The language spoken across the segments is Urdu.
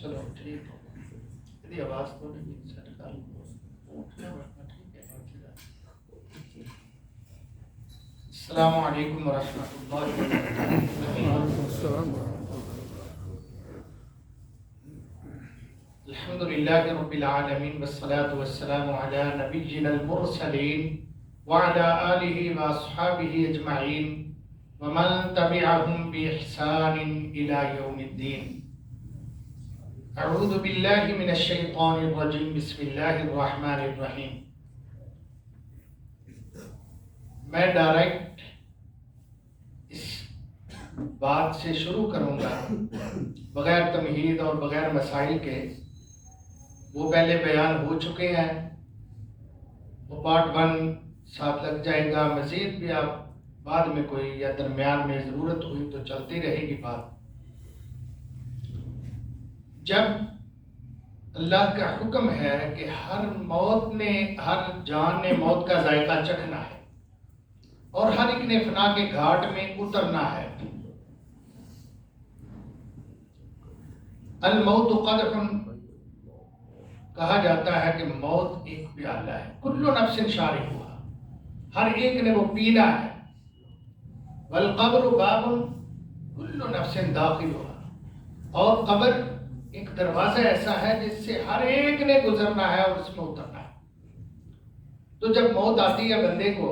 چلو ٹھیک ہے، میری آواز تو نہیں سیٹ کر ٹھیک ہے۔ السلام علیکم ورحمۃ اللہ وبرکاتہ۔ الحمد للہ رب العالمین والصلاة والسلام علی نبینا المرسلین وعلی آلہ واصحابہ اجمعین ومن تبعهم بإحسان إلى يوم الدین۔ اعوذ باللہ من الشیطان الرجیم، بسم اللہ الرحمن الرحیم۔ میں ڈائریکٹ اس بات سے شروع کروں گا بغیر تمہید اور بغیر مسائل کے۔ وہ پہلے بیان ہو چکے ہیں، وہ پارٹ 1 ساتھ لگ جائے گا، مزید بھی آپ بعد میں کوئی یا درمیان میں ضرورت ہوئی تو چلتی رہے گی بات۔ جب اللہ کا حکم ہے کہ ہر جان نے موت کا ذائقہ چکھنا ہے اور ہر ایک نے فنا کے گھاٹ میں اترنا ہے۔ الموت قدح، کہا جاتا ہے کہ موت ایک پیالہ ہے، کل نفس شاربھا، ہر ایک نے وہ پینا ہے۔ والقبر باب، کل نفس داخلها، اور قبر ایک دروازہ ایسا ہے جس سے ہر ایک نے گزرنا ہے اور اس میں اترنا ہے۔ تو جب موت آتی ہے بندے کو،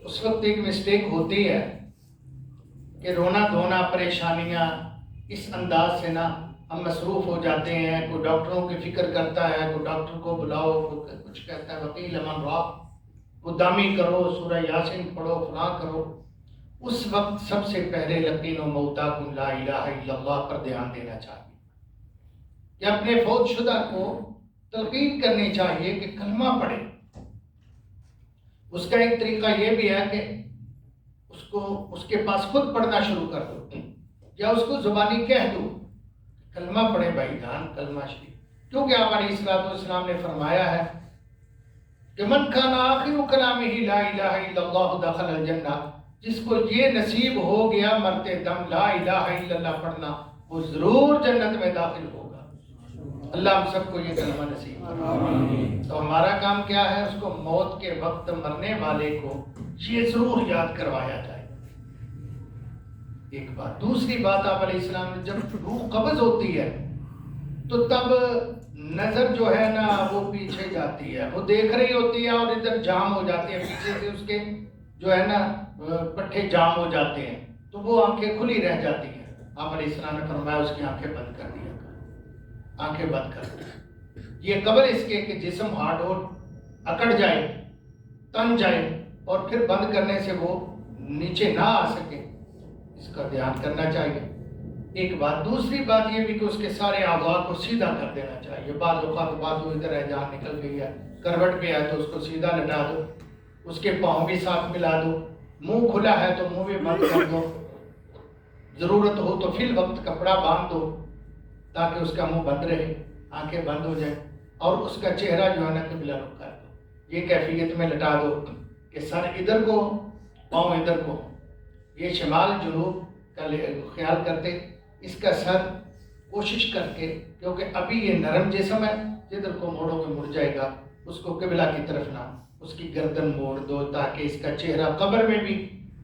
اس وقت ایک مسٹیک ہوتی ہے کہ رونا دھونا پریشانیاں اس انداز سے نہ ہم مصروف ہو جاتے ہیں۔ کوئی ڈاکٹروں کی فکر کرتا ہے، کوئی ڈاکٹر کو بلاؤ، کوئی کچھ کہتا ہے وکیل من راق، کوئی دامی کرو، سورہ یاسین پڑھو، فلاں کرو۔ اس وقت سب سے پہلے لقین و موتاکم لا الہ الا اللہ پر دھیان دینا چاہیے کہ اپنے فوت شدہ کو تلقین کرنی چاہیے کہ کلمہ پڑھے۔ اس کا ایک طریقہ یہ بھی ہے کہ اس کے پاس خود پڑھنا شروع کر دو یا اس کو زبانی کہہ دو کلمہ پڑھے بھائی جان، کلمہ شریف۔ کیونکہ آپ علیہ الصلوۃ والسلام نے فرمایا ہے کہ من کان آخر کلامہ لا الہ الا اللہ دخل الجنہ، جس کو یہ نصیب ہو گیا مرتے دم لا الہ الا اللہ پڑھنا، وہ ضرور جنت میں داخل ہوگا۔ اللہ ہم سب کو یہ کلمہ نصیب کرے۔ تو ہمارا کام کیا ہے؟ اس کو موت کے وقت مرنے والے کو یہ ضرور یاد کروایا جائے۔ ایک بات۔ دوسری بات، آپ علیہ السلام نے جب روح قبض ہوتی ہے تو تب نظر جو ہے نا وہ پیچھے جاتی ہے، وہ دیکھ رہی ہوتی ہے اور ادھر جام ہو جاتی ہے، پیچھے سے اس کے جو ہے نا پٹھے جام ہو جاتے ہیں تو وہ آنکھیں کھلی رہ جاتی ہیں۔ آپ علیہ السلام نے فرمایا اس کی آنکھیں بند کر دیا کر، آنکھیں بند کر دیا۔ یہ قبل اس کے کہ جسم ہارڈ اور اکڑ جائے، تن جائے اور پھر بند کرنے سے وہ نیچے نہ آ سکے، اس کا دھیان کرنا چاہیے۔ ایک بات۔ دوسری بات یہ بھی کہ اس کے سارے اعضاء کو سیدھا کر دینا چاہیے۔ بعض اوقات بازو ادھر ہے، جان نکل گئی ہے، کروٹ پہ ہے تو اس کو سیدھا لٹا دو، اس کے پاؤں بھی ساتھ ملا دو، منہ کھلا ہے تو منہ بھی بند کر دو، ضرورت ہو تو فی الوقت کپڑا باندھ دو تاکہ اس کا منہ بند رہے، آنکھیں بند ہو جائیں، اور اس کا چہرہ جو ہے نا قبلہ رخ کر دو۔ یہ کیفیت میں لٹا دو کہ سر ادھر کو، پاؤں ادھر کو، یہ شمال جنوب کا خیال کرتے، اس کا سر کوشش کر کے، کیونکہ ابھی یہ نرم جسم ہے، جدھر کو موڑو گے مڑ جائے گا، اس کو قبلہ کی طرف نہ، اس کی گردن موڑ دو تاکہ اس کا چہرہ قبر میں بھی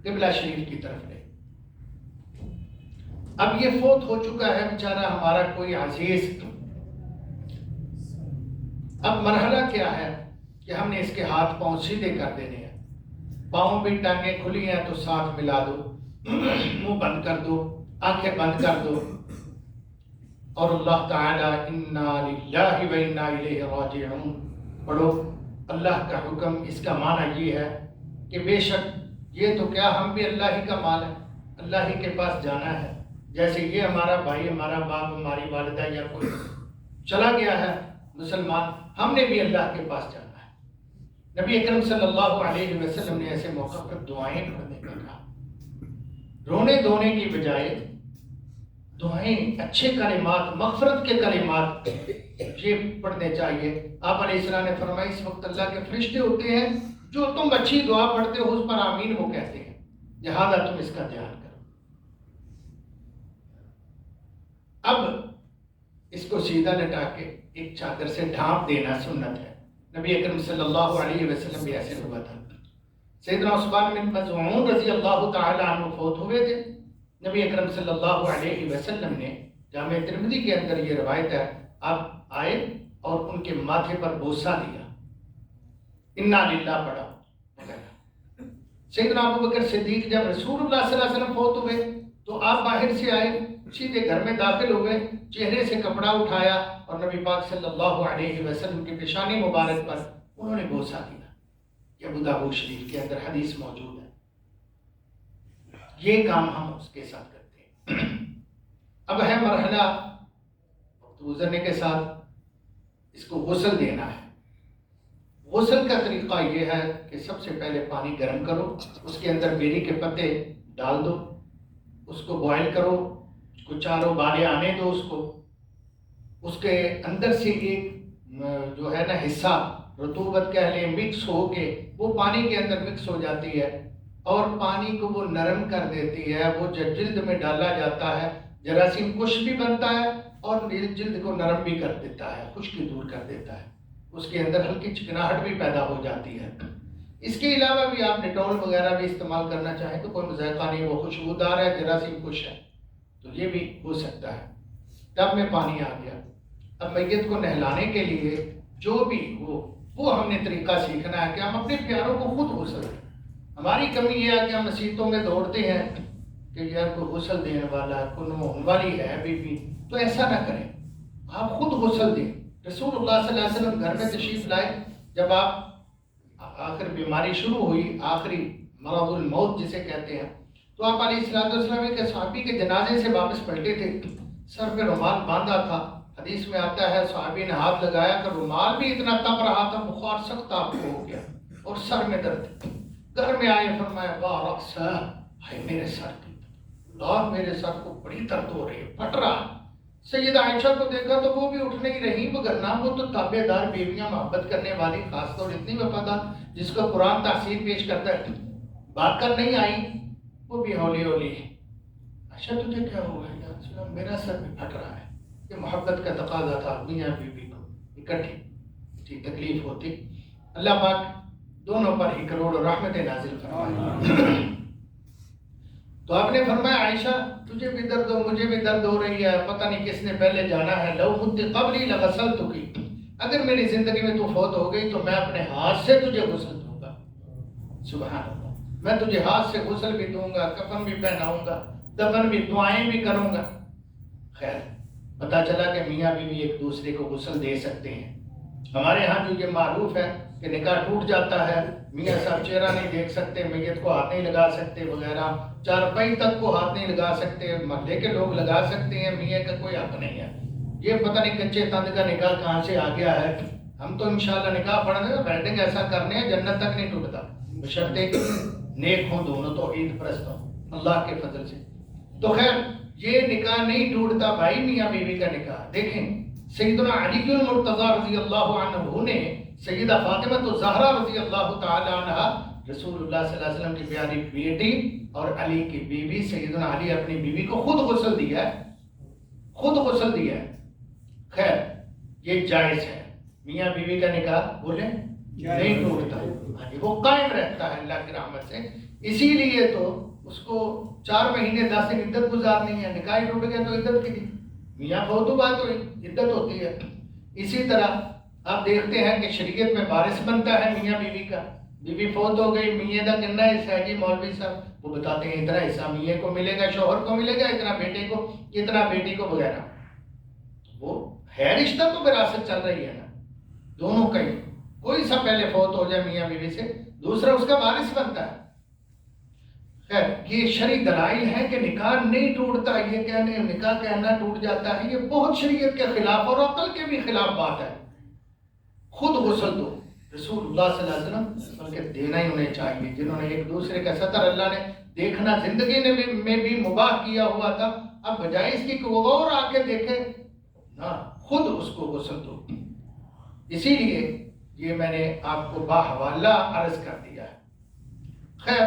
قبلہ شریف کی طرف رہے۔ اب یہ فوت ہو چکا ہے بیچارہ ہمارا کوئی عزیز، اب مرحلہ کیا ہے کہ ہم نے اس کے ہاتھ پاؤں سیدھے کر دینے ہیں، پاؤں بھی ٹانگیں کھلی ہیں تو ساتھ ملا دو، منہ بند کر دو، آنکھیں بند کر دو، اور اللہ تعالی انا للہ و انا الیہ راجعون پڑھو۔ اللہ کا حکم، اس کا معنی یہ ہے کہ بے شک یہ تو کیا، ہم بھی اللہ ہی کا مال ہے، اللہ ہی کے پاس جانا ہے۔ جیسے یہ ہمارا بھائی، ہمارا باپ، ہماری والدہ یا کوئی چلا گیا ہے مسلمان، ہم نے بھی اللہ کے پاس جانا ہے۔ نبی اکرم صلی اللہ علیہ وسلم نے ایسے موقع پر دعائیں پڑھنے کا کہا، رونے دھونے کی بجائے دعائیں، اچھے کلمات، مغفرت کے کلمات یہ پڑھنے چاہیے۔ آپ علیہ السلام نے فرمایا اس وقت اللہ کے فرشتے ہوتے ہیں جو تم اچھی دعا پڑھتے ہو اس پر آمین وہ کہتے ہیں، لہذا تم اس کا دھیان کرو۔ اب اس کو سیدھا لٹا کے ایک چادر سے ڈھانپ دینا سنت ہے. نبی اکرم صلی اللہ علیہ وسلم بھی ایسے ہوا تھا. سیدنا عثمان بن مظعون رضی اللہ تعالی عنہ فوت ہوئے تھے. نبی اکرم صلی اللہ علیہ وسلم نے جامع ترمذی کے اندر یہ روایت ہے، آپ آئے اور ان کے ماتھے پر بوسہ دیا، انا للہ پڑھا. سیدنا ابو بکر صدیق جب رسول اللہ صلی اللہ علیہ وسلم فوت ہوئے تو آپ باہر سے آئے، سیدھے گھر میں داخل ہوئے، چہرے سے کپڑا اٹھایا اور نبی پاک صلی اللہ علیہ وسلم کی پیشانی مبارک پر انہوں نے بوسہ دیا. یہ ابو داؤد شریف کے اندر حدیث موجود ہے. یہ کام ہم اس کے ساتھ کرتے ہیں. اب ہے مرحلہ وقت گزرنے کے ساتھ اس کو غسل دینا ہے. غسل کا طریقہ یہ ہے کہ سب سے پہلے پانی گرم کرو، اس کے اندر بیری کے پتے ڈال دو، اس کو بوائل کرو، اس کو چاروں بالے آنے دو، اس کے اندر سے ایک جو ہے نا حصہ رطوبت کہہ لیں مکس ہو کے وہ پانی کے اندر مکس ہو جاتی ہے اور پانی کو وہ نرم کر دیتی ہے. وہ جلد میں ڈالا جاتا ہے، جراثیم کش بھی بنتا ہے اور جلد کو نرم بھی کر دیتا ہے، خشکی دور کر دیتا ہے. اس کے اندر ہلکی چکناہٹ بھی پیدا ہو جاتی ہے. اس کے علاوہ بھی آپ ڈیٹول وغیرہ بھی استعمال کرنا چاہیں تو کوئی ذائقہ نہیں، وہ خوشبودار ہے، جراثیم کش ہے، تو یہ بھی ہو سکتا ہے. ٹب میں پانی آ گیا. اب میت کو نہلانے کے لیے جو بھی ہو وہ ہم نے طریقہ سیکھنا ہے کہ ہم اپنے پیاروں کو خود غسل دیں. ہماری کمی یہ ہے کہ ہم مسیتوں میں دوڑتے ہیں کہ یار کوئی غسل دینے والا کون ہونے والی ہے بی بی، تو ایسا نہ کریں، آپ خود غسل دیں. رسول اللہ صلی اللہ علیہ وسلم گھر میں تشریف لائے، جب آپ آخر بیماری شروع ہوئی، آخری مرض الموت جسے کہتے ہیں، تو آپ علیہ السلام ایک صحابی کے جنازے سے واپس پلٹے تھے، سر پہ رومال باندھا تھا. حدیث میں آتا ہے صحابی نے ہاتھ لگایا کہ رومال بھی اتنا تپ رہا تھا، بخار سخت آپ کو ہو گیا اور سر میں درد. گھر میں آئے فرمایا واہ رقصہ، ہائے میرے سر کی، اللہ میرے سر کو بڑی درد ہو رہی ہے، پھٹ رہا. سیدہ عائشہ کو دیکھا تو وہ بھی اٹھ نہیں رہی، وگرنہ وہ تو تابع دار بیویاں، محبت کرنے والی، خاص طور اتنی وفادار جس کو قرآن تحسین پیش کرتا ہے، بات کر نہیں آئی، وہ بھی ہولی ہولی عائشہ تجھے کیا ہوا ہے؟ یا رسول اللہ میرا سر بھی پھٹ رہا ہے. یہ محبت کا تقاضا تھا، میاں بیوی کو اکٹھی تکلیف ہوتی. اللہ پاک دونوں پر ہی کروڑ رحمت نازل فرمائے. تو آپ نے فرمایا عائشہ تجھے بھی درد ہو، مجھے بھی درد ہو رہی ہے، پتہ نہیں کس نے پہلے جانا ہے. لو مت قبلی لغسلتک، اگر میری زندگی میں تو فوت ہو گئی تو میں اپنے ہاتھ سے تجھے غسل دوں گا. سبحان اللہ، میں تجھے ہاتھ سے غسل بھی دوں گا، کفن بھی پہناؤں گا، دفن بھی، دعائیں بھی کروں گا. خیر پتہ چلا کہ میاں بیوی ایک دوسرے کو غسل دے سکتے ہیں. ہمارے ہاں جو یہ معروف ہے کہ نکاح ٹوٹ جاتا ہے، میاں صاحب چہرہ نہیں دیکھ سکتے، میت کو ہاتھ نہیں لگا سکتے وغیرہ، چارپائی تک کو ہاتھ نہیں لگا سکتے، محلے کے لوگ لگا سکتے ہیں، میاں کا کوئی حق نہیں ہے. یہ پتہ نہیں کچے تند کا نکاح کہاں سے آ گیا ہے. ہم تو انشاءاللہ نکاح پڑھنے ویڈنگ ایسا کرنے ہیں جنت تک نہیں ٹوٹتا، بشرطے کہ نیک ہوں دونوں، توحید پرست ہوں اللہ کے فضل سے. تو خیر یہ نکاح نہیں ٹوٹتا بھائی، میاں بیوی کا نکاح. دیکھیں سیدنا علی المرتضی رضی اللہ عنہ نے سیدہ فاطمہ الزہرا رضی اللہ تعالی عنہ، رسول اللہ صلی اللہ علیہ وسلم کی پیاری بیٹی اور علی کی بیوی، سیدنا علی اپنی بیوی کو خود غسل دیا ہے، خود غسل دیا ہے. خیر یہ جائز ہے، میاں بیوی کا نکاح بولیں نہیں ٹوٹتا، وہ قائم رہتا ہے اللہ کی رحمت سے. اسی لیے تو اس کو 4 مہینے 10 دن عدت گزارنی ہے. نکاح ٹوٹ گیا تو عدت کی دی، میاں فوت ہوا تو عدت ہوتی ہے. اسی طرح آپ دیکھتے ہیں کہ شریعت میں وارث بنتا ہے میاں بیوی کا. بیوی فوت ہو گئی، میاں کا کتنا حصہ ہے جی مولوی صاحب، وہ بتاتے ہیں اتنا حصہ میاں کو ملے گا، شوہر کو ملے گا، اتنا بیٹے کو، اتنا بیٹی کو وغیرہ. وہ ہے رشتہ تو وراثت چل رہی ہے نا دونوں کا ہی. کوئی سا پہلے فوت ہو جائے میاں بیوی سے، دوسرا اس کا وارث بنتا ہے. خیر یہ شرعی دلائل ہے کہ نکاح نہیں ٹوٹتا. یہ کہنے نکاح کہنا ٹوٹ جاتا ہے، یہ بہت شریعت کے خلاف اور عقل کے بھی خلاف بات ہے. خود غسل دو، رسول اللہ صلی اللہ علیہ وسلم بلکہ دینا ہی انہیں چاہیے. جنہوں نے ایک دوسرے کا سطر اللہ نے دیکھنا زندگی میں بھی مباح کیا ہوا تھا، اب بجائے اس کی کہ وہ اور آ کے دیکھے نا، خود اس کو غسل دو. اسی لیے یہ میں نے آپ کو باحوالہ عرض کر دیا ہے. خیر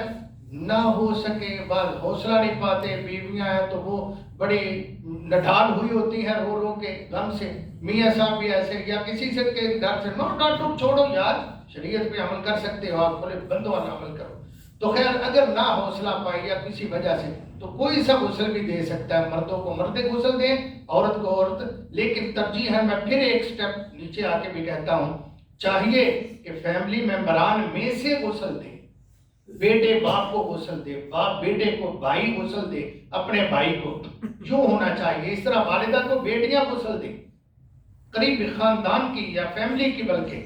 نہ ہو سکے بعض حوصلہ نہیں پاتے، بیویاں ہیں تو وہ بڑی نڈھال ہوئی ہوتی ہیں رو رو کے غم سے، میاں صاحب بھی ایسے یا کسی سے کے ڈر سے نو ڈاکٹر چھوڑو یار شریعت پہ عمل کر سکتے ہو آپ، بولے بندوں والا عمل کرو. تو خیر اگر نہ حوصلہ پائی یا کسی وجہ سے تو کوئی سا غسل بھی دے سکتا ہے، مردوں کو مرد غسل دیں، عورت کو عورت. لیکن ترجیح ہے، میں پھر ایک سٹیپ نیچے آ کے بھی کہتا ہوں، چاہیے کہ فیملی ممبران میں سے غسل دے، بیٹے باپ کو غسل دے، باپ بیٹے کو، بھائی غسل دے اپنے بھائی کو، یوں ہونا چاہیے. اس طرح والدہ کو بیٹیاں غسل دے، قریبی خاندان کی یا فیملی کی، بلکہ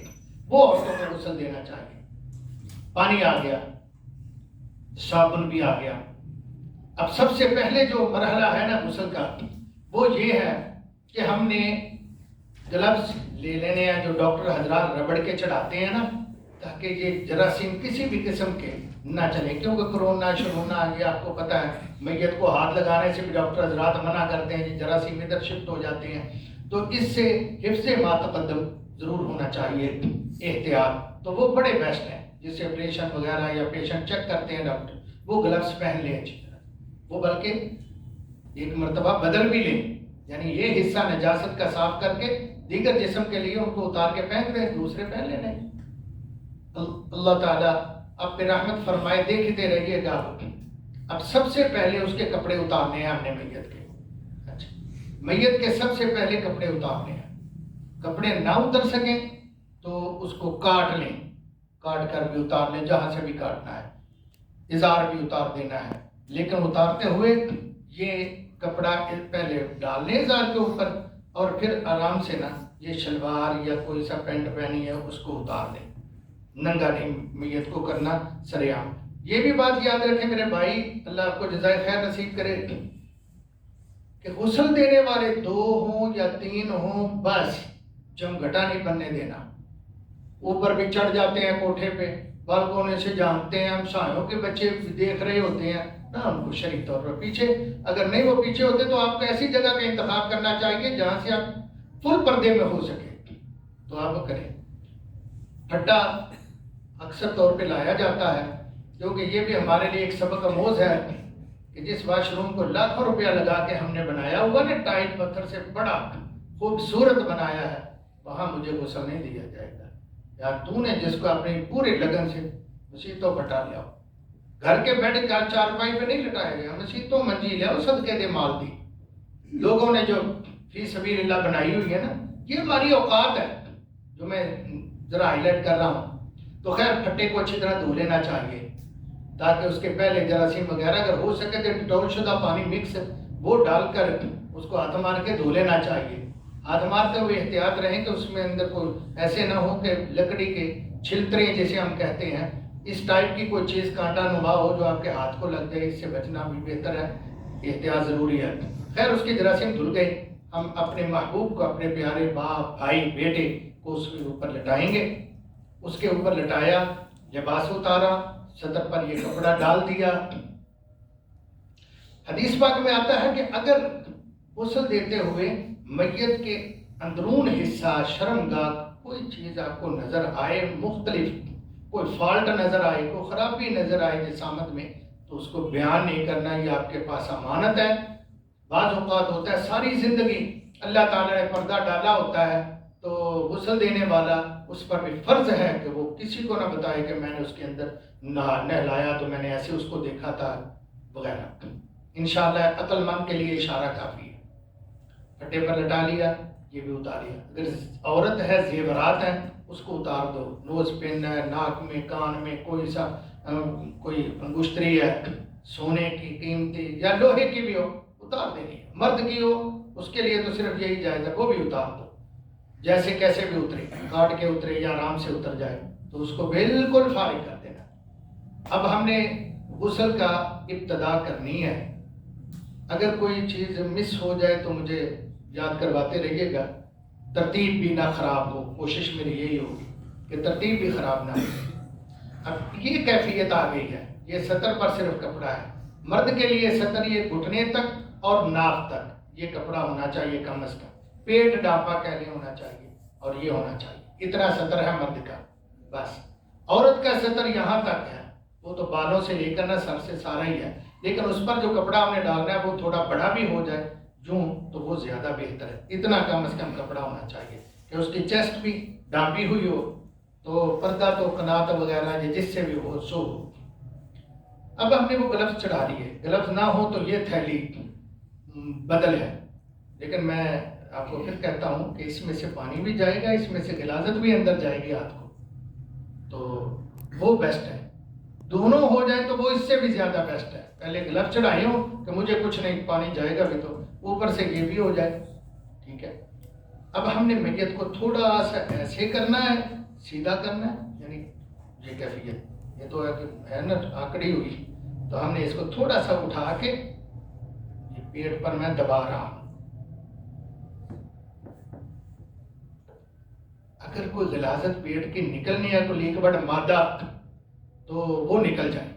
وہ عورتوں کو غسل دینا چاہیے. پانی آ گیا، صابن بھی آ گیا. اب سب سے پہلے جو مرحلہ ہے نا غسل کا وہ یہ ہے کہ ہم نے گلوز لے لینے ہیں جو ڈاکٹر حضرات ربڑ کے چڑھاتے ہیں نا، تاکہ یہ جراثیم کسی بھی قسم کے نہ چلے، کیونکہ کرونا شرونا یہ آپ کو پتہ ہے میت کو ہاتھ لگانے سے بھی ڈاکٹر حضرات منع کرتے ہیں، جراثیم ادھر شفٹ ہو جاتے ہیں. تو اس سے حفظ ما تقدم ضرور ہونا چاہیے، احتیاط. تو وہ بڑے بیسٹ ہیں، جسے آپریشن وغیرہ یا پیشنٹ چیک کرتے ہیں ڈاکٹر، وہ گلوز پہن لیں اچھی طرح، وہ بلکہ ایک مرتبہ بدل بھی لیں، یعنی یہ حصہ نجاست کا صاف کر کے دیگر جسم کے لیے ان کو اتار کے پہن دیں، دوسرے پہن لینے. اللہ تعالیٰ آپ پہ رحمت فرمائے، دیکھتے رہیے گا. اب سب سے پہلے اس کے کپڑے اتارنے ہیں ہم نے میت کے. اچھا، میت کے سب سے پہلے کپڑے اتارنے ہیں. کپڑے نہ اتر سکیں تو اس کو کاٹ لیں، کاٹ کر بھی اتار لیں، جہاں سے بھی کاٹنا ہے. ازار بھی اتار دینا ہے، لیکن اتارتے ہوئے یہ کپڑا پہلے ڈال لیں ازار کے اوپر، اور پھر آرام سے نا یہ شلوار یا کوئی سا پینٹ پہنی ہے اس کو اتار دیں. ننگا نہیں میت کو کرنا سر عام. یہ بھی بات یاد رکھیں میرے بھائی، اللہ آپ کو جزائے خیر نصیب کرے، کہ غسل دینے والے 2 ہوں یا 3 ہوں، بس جمگھٹا نہیں بننے دینا. اوپر بھی چڑھ جاتے ہیں کوٹھے پہ، بالکونے سے جانتے ہیں، ہم سایوں کے بچے دیکھ رہے ہوتے ہیں نا، ہم کو شریک طور پر پیچھے، اگر نہیں وہ پیچھے ہوتے تو آپ کو ایسی جگہ کا انتخاب کرنا چاہیے جہاں سے آپ فل پردے میں ہو سکے، تو آپ کریں. پھٹا اکثر طور پہ لایا جاتا ہے، کیونکہ یہ بھی ہمارے لیے ایک سبق آموز ہے کہ جس واش روم کو لاکھوں روپیہ لگا کے ہم نے بنایا ہوا نا، ٹائل پتھر سے بڑا خوبصورت بنایا ہے، وہاں مجھے غسل نہیں دیا جائے گا. یار تو نے جس کو اپنی پورے لگن سے مسیتوں پٹا لیا، گھر کے بیڈ کا چارپائی پہ نہیں لٹایا گیا، مسیتوں منجیل ہے، وہ صدقے دے مال دی. لوگوں نے جو فی سبیل اللہ بنائی ہوئی ہے نا، یہ ہماری اوقات ہے جو میں ذرا ہائی لائٹ کر رہا ہوں. تو خیر پھٹے کو اچھی طرح دھو لینا چاہیے، تاکہ اس کے پہلے جراثیم وغیرہ اگر ہو سکے تو ڈٹول شدہ پانی مکس وہ ڈال کر اس کو ہاتھ مار کے دھو لینا چاہیے. ہاتھ مارتے ہوئے احتیاط رہیں کہ اس میں اندر کوئی ایسے نہ ہو کہ لکڑی کے چھلترے جیسے ہم کہتے ہیں، اس ٹائپ کی کوئی چیز کانٹا نما ہو جو آپ کے ہاتھ کو لگ جائے، اس سے بچنا بھی بہتر ہے، احتیاط ضروری ہے. خیر اس کی جراثیم دھل گئی، ہم اپنے محبوب کو، اپنے پیارے باپ بھائی بیٹے کو اس کے اوپر لٹائیں گے. اس کے اوپر لٹایا، لباس اتارا، صدر پر یہ کپڑا ڈال دیا. حدیث پاک میں آتا ہے کہ اگر غسل دیتے ہوئے میت کے اندرون حصہ شرمگاہ کوئی چیز آپ کو نظر آئے، مختلف کوئی فالٹ نظر آئے، کوئی خرابی نظر آئے جسامت میں، تو اس کو بیان نہیں کرنا، یہ آپ کے پاس امانت ہے. بعض اوقات ہوتا ہے ساری زندگی اللہ تعالیٰ نے پردہ ڈالا ہوتا ہے، تو غسل دینے والا اس پر بھی فرض ہے کہ وہ کسی کو نہ بتائے کہ میں نے اس کے اندر نہلایا تو میں نے ایسے اس کو دیکھا تھا وغیرہ. انشاءاللہ عقل مند کے لیے اشارہ کافی ہے. پھٹے پر لٹا لیا، یہ بھی اتاریا. اگر عورت ہے زیورات ہیں اس کو اتار دو، نوز پن ہے، ناک میں کان میں کوئی انگشتری ہے سونے کی قیمتی یا لوہے کی بھی ہو اتار دینی ہے. مرد کی ہو اس کے لیے تو صرف یہی جائز ہے، وہ بھی اتار دو، جیسے کیسے بھی اترے، کاٹ کے اترے یا آرام سے اتر جائے تو اس کو بالکل فارغ کر دینا. اب ہم نے غسل کا ابتدا کرنی ہے. اگر کوئی چیز مس ہو جائے تو مجھے یاد کرواتے رہیے گا، ترتیب بھی نہ خراب ہو، کوشش میری یہی ہوگی کہ ترتیب بھی خراب نہ ہو. اب یہ کیفیت آ گئی ہے، یہ سطر پر صرف کپڑا ہے. مرد کے لیے سطر یہ گھٹنے تک اور ناف تک یہ کپڑا ہونا چاہیے کم از کم، پیٹ ڈانپا کہہ لیں ہونا چاہیے، اور یہ ہونا چاہیے، اتنا سطر ہے مرد کا. بس عورت کا سطر یہاں تک ہے، وہ تو بالوں سے لے کر نا سر سے سارا ہی ہے، لیکن اس پر جو کپڑا ہم نے ڈالنا ہے وہ تھوڑا بڑا بھی ہو جائے جو تو وہ زیادہ بہتر ہے۔ اتنا کم از کم کپڑا ہونا چاہیے کہ اس کی چیسٹ بھی ڈھانپی ہوئی ہو، تو پردہ تو قنات وغیرہ یہ جس سے بھی ہو سو ہو۔ اب ہم نے وہ گلفز چڑھا لیے، گلفز نہ ہو تو یہ تھیلی بدل ہے، لیکن میں آپ کو پھر کہتا ہوں کہ اس میں سے پانی بھی جائے گا، اس میں سے غلاظت بھی اندر جائے گی ہاتھ کو، تو وہ بیسٹ ہے۔ دونوں ہو جائیں تو وہ اس سے بھی زیادہ بیسٹ ہے۔ پہلے گلف چڑھائے ہوں کہ مجھے کچھ نہیں، پانی جائے گا بھی تو اوپر سے یہ بھی ہو جائے، ٹھیک ہے۔ اب ہم نے میت کو تھوڑا سا ایسے کرنا ہے، سیدھا کرنا ہے، یعنی یہ کیفیت، یہ تو ہے نا آکڑی ہوئی، تو ہم نے اس کو تھوڑا سا اٹھا کے یہ پیٹ پر میں دبا رہا ہوں۔ اگر کوئی غلاظت پیٹ کی نکلنی ہے، کوئی لیکوڈ مادہ، تو وہ نکل جائے،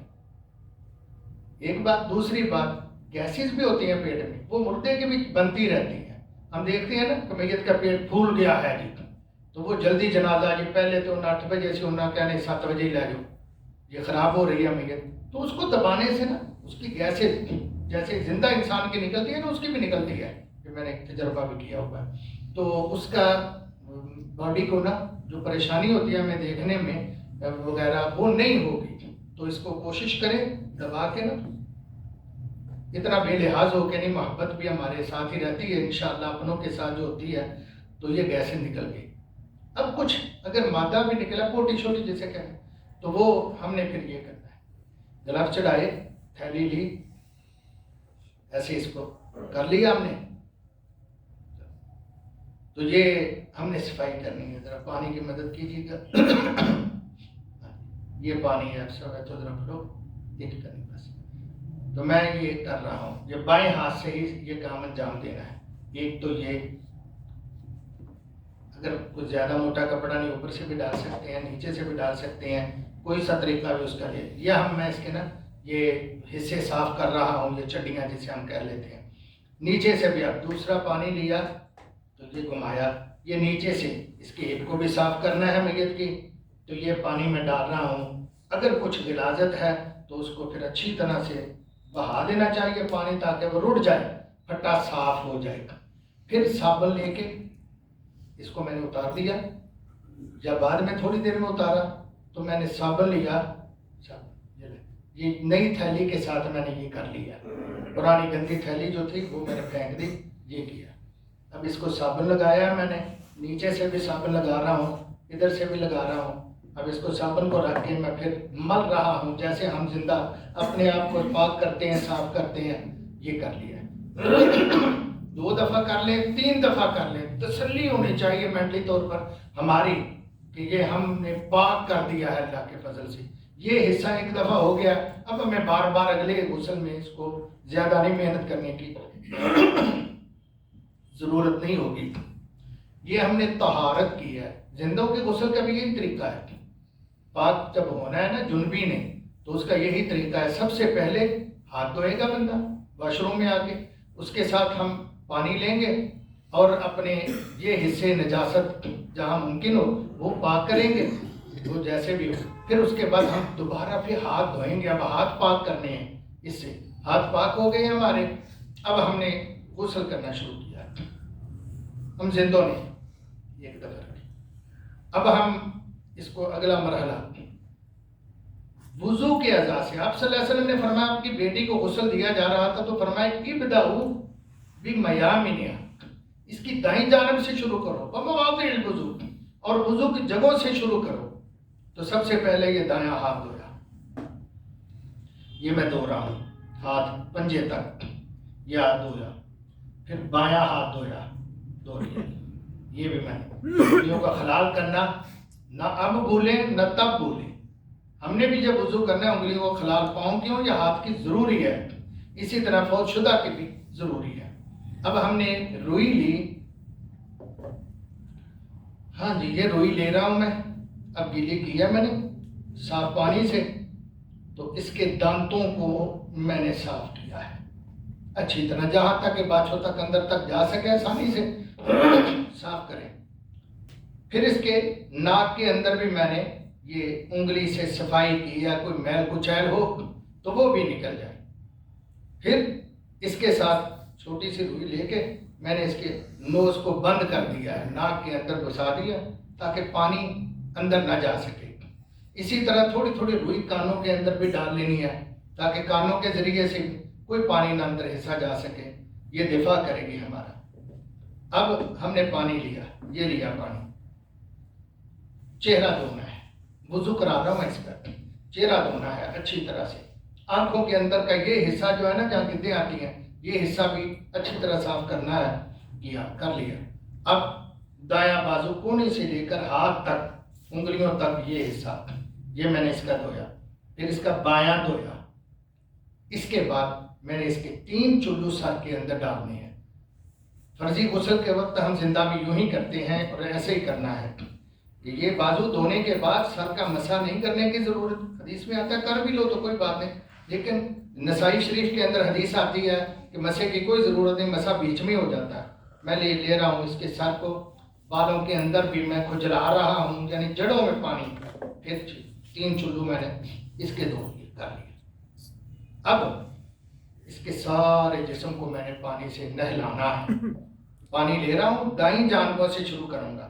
ایک بات۔ دوسری بات، گیسز بھی ہوتی ہیں پیٹ میں، وہ مردے کے بھی بنتی رہتی ہیں۔ ہم دیکھتے ہیں نا کہ میت کا پیٹ پھول گیا ہے جی، تو وہ جلدی جنازہ جی، پہلے تو 8 بجے سے ہونا، کہنے 7 بجے ہی لے جاؤ، یہ خراب ہو رہی ہے میت، تو اس کو دبانے سے نا اس کی گیسز جیسے زندہ انسان کی نکلتی ہے نا، اس کی بھی نکلتی ہے، کہ میں نے ایک تجربہ بھی کیا ہوا ہے، تو اس کا باڈی کو نا جو پریشانی ہوتی ہے ہمیں دیکھنے میں وغیرہ وہ نہیں ہوگی۔ تو اس کو کوشش کریں دبا کے نا، اتنا بے لحاظ ہو کے نہیں، محبت بھی ہمارے ساتھ ہی رہتی ہے انشاءاللہ، اپنوں کے ساتھ جو ہوتی ہے، تو یہ گیسیں نکل گئی۔ اب کچھ اگر مادہ بھی نکلا پوٹی چھوٹی جسے کہیں، تو وہ ہم نے پھر یہ کرنا ہے، گلف چڑھائے، تھیلی لی، ایسے اس کو کر لیا ہم نے، تو یہ ہم نے صفائی کرنی ہے۔ ذرا پانی کی مدد کیجیے گا، یہ پانی ہے، تو ذرا پھرو ایک کرنی بس، تو میں یہ کر رہا ہوں، یہ بائیں ہاتھ سے ہی یہ کام انجام دینا ہے۔ ایک تو یہ اگر کچھ زیادہ موٹا کپڑا نہیں، اوپر سے بھی ڈال سکتے ہیں، نیچے سے بھی ڈال سکتے ہیں، کوئی سا طریقہ بھی اس کا لے، یہ میں اس کے نا یہ حصے صاف کر رہا ہوں، یہ چڈیاں جسے ہم کہہ لیتے ہیں۔ نیچے سے بھی اب دوسرا پانی لیا تو یہ گھمایا، یہ نیچے سے اس کی ہپ کو بھی صاف کرنا ہے میت کی، تو یہ پانی میں ڈال رہا ہوں۔ اگر کچھ غلاظت ہے تو اس کو پھر اچھی طرح سے بہا دینا چاہیے پانی، تاکہ وہ رڑ جائے، پھٹا صاف ہو جائے گا۔ پھر صابن لے کے اس کو میں نے اتار دیا، یا بعد میں تھوڑی دیر میں اتارا، تو میں نے صابن لیا، یہ نئی تھیلی کے ساتھ میں نے یہ کر لیا، پرانی گندی تھیلی جو تھی وہ میں نے پھینک دی، یہ کیا۔ اب اس کو صابن لگایا میں نے، نیچے سے بھی صابن لگا رہا ہوں، ادھر سے بھی لگا رہا ہوں۔ اب اس کو صابن کو رکھ کے میں پھر مل رہا ہوں، جیسے ہم زندہ اپنے آپ کو پاک کرتے ہیں، صاف کرتے ہیں، یہ کر لیا۔ 2 دفعہ کر لیں، 3 دفعہ کر لیں، تسلی ہونی چاہیے مینٹلی طور پر ہماری کہ یہ ہم نے پاک کر دیا ہے اللہ کے فضل سے۔ یہ حصہ ایک دفعہ ہو گیا، اب ہمیں بار بار اگلے غسل میں اس کو زیادہ نہیں محنت کرنے کی ضرورت نہیں ہوگی۔ یہ ہم نے طہارت کی ہے، زندوں کے غسل کا بھی یہی طریقہ ہے۔ پاک جب ہونا ہے نا جنبی نے، تو اس کا یہی طریقہ ہے، سب سے پہلے ہاتھ دھوئے گا بندہ واش روم میں آ کے، اس کے ساتھ ہم پانی لیں گے اور اپنے یہ حصے نجاست جہاں ممکن ہو وہ پاک کریں گے، وہ جیسے بھی ہو۔ پھر اس کے بعد ہم دوبارہ پھر ہاتھ دھوئیں گے، اب ہاتھ پاک کرنے ہیں، اس سے ہاتھ پاک ہو گئے ہمارے۔ اب ہم نے غسل کرنا شروع کیا، ہم زندوں نے ایک دفعہ۔ اب ہم اس کو اگلا مرحلہ وضو کے اعضاء سے، آپ صلی اللہ علیہ وسلم نے فرمایا آپ کی بیٹی کو غسل دیا جا رہا تھا تو فرمایا ابدؤ بمیامنہا، اس کی دائیں جانب سے شروع کرو، ومواضع الوضو، اور وضو کی جگہوں سے شروع کرو۔ تو سب سے پہلے یہ دایاں ہاتھ دھویا، یہ میں دھو رہا ہوں، ہاتھ پنجے تک یہ ہاتھ دھویا، پھر بایاں ہاتھ دھویا، دھو لیا، یہ بھی میں نے انگلیوں کا خلال کرنا، نہ اب بھولیں نہ تب بھولیں۔ ہم نے بھی جب وضو کرنا ہے انگلیوں کو خلال پاؤں کی یا ہاتھ کی ضروری ہے، اسی طرح فوت شدہ کی بھی ضروری ہے۔ اب ہم نے روئی لی، ہاں جی یہ روئی لے رہا ہوں میں، اب گیلی کیا میں نے صاف پانی سے، تو اس کے دانتوں کو میں نے صاف کیا ہے اچھی طرح، جہاں تک کہ باچھوں تک اندر تک جا سکے آسانی سے صاف کریں۔ پھر اس کے ناک کے اندر بھی میں نے یہ انگلی سے صفائی کی یا کوئی میل کچیل ہو تو وہ بھی نکل جائے۔ پھر اس کے ساتھ چھوٹی سی روئی لے کے میں نے اس کے نوز کو بند کر دیا ہے، ناک کے اندر گھسا دیا تاکہ پانی اندر نہ جا سکے۔ اسی طرح تھوڑی تھوڑی روئی کانوں کے اندر بھی ڈال لینی ہے تاکہ کانوں کے ذریعے سے کوئی پانی نہ اندر حصہ جا سکے، یہ دفاع کرے گی ہمارا۔ اب ہم نے پانی لیا، یہ لیا پانی، چہرہ دھونا ہے، وضو کرا رہا ہوں میں اس کا، چہرہ دھونا ہے اچھی طرح سے، آنکھوں کے اندر کا یہ حصہ جو ہے نا جہاں گدیں آتی ہیں یہ حصہ بھی اچھی طرح صاف کرنا ہے، کیا کر لیا۔ اب دایاں بازو کونے سے لے کر ہاتھ تک، انگلیوں تک یہ حصہ، یہ میں نے اس کا دھویا، پھر اس کا بایاں دھویا۔ اس کے بعد میں نے اس کے 3 چلو سر کے اندر ڈالنے ہیں۔ فرضی غسل کے وقت ہم زندہ بھی یوں ہی کرتے ہیں اور ایسے ہی کرنا ہے کہ یہ بازو دھونے کے بعد سر کا مسح نہیں کرنے کی ضرورت، حدیث میں آتا ہے کر بھی لو تو کوئی بات نہیں، لیکن نسائی شریف کے اندر حدیث آتی ہے کہ مسح کی کوئی ضرورت نہیں، مسح بیچ میں ہو جاتا ہے۔ میں لے رہا ہوں اس کے سر کو، بالوں کے اندر بھی میں کھجلا رہا ہوں، یعنی جڑوں میں پانی، پھر 3 چلو میں نے اس کے دھو کر لیے۔ اب اس کے سارے جسم کو میں نے پانی سے نہلانا ہے۔ پانی لے رہا ہوں، دائیں جانبوں سے شروع کروں گا،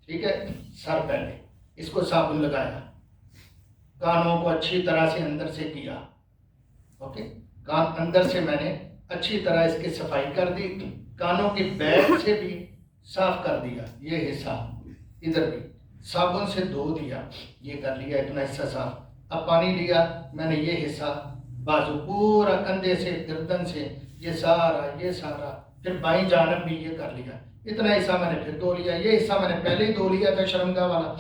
ٹھیک ہے؟ سر پہلے اس کو صابن لگایا، کانوں کو اچھی طرح سے اندر سے کیا، اوکے، کان اندر سے میں نے اچھی طرح اس کی صفائی کر دی، کانوں کی بیک سے بھی صاف کر دیا، یہ حصہ ادھر بھی صابن سے دھو دیا، یہ کر لیا اتنا حصہ صاف۔ اب پانی لیا میں نے، یہ حصہ بازو پورا کندھے سے گردن سے یہ سارا، پھر بائیں جانب بھی یہ کر لیا، اتنا حصہ میں نے پھر دھو لیا۔ یہ حصہ میں نے پہلے ہی دھو لیا تھا، شرمگاہ والا،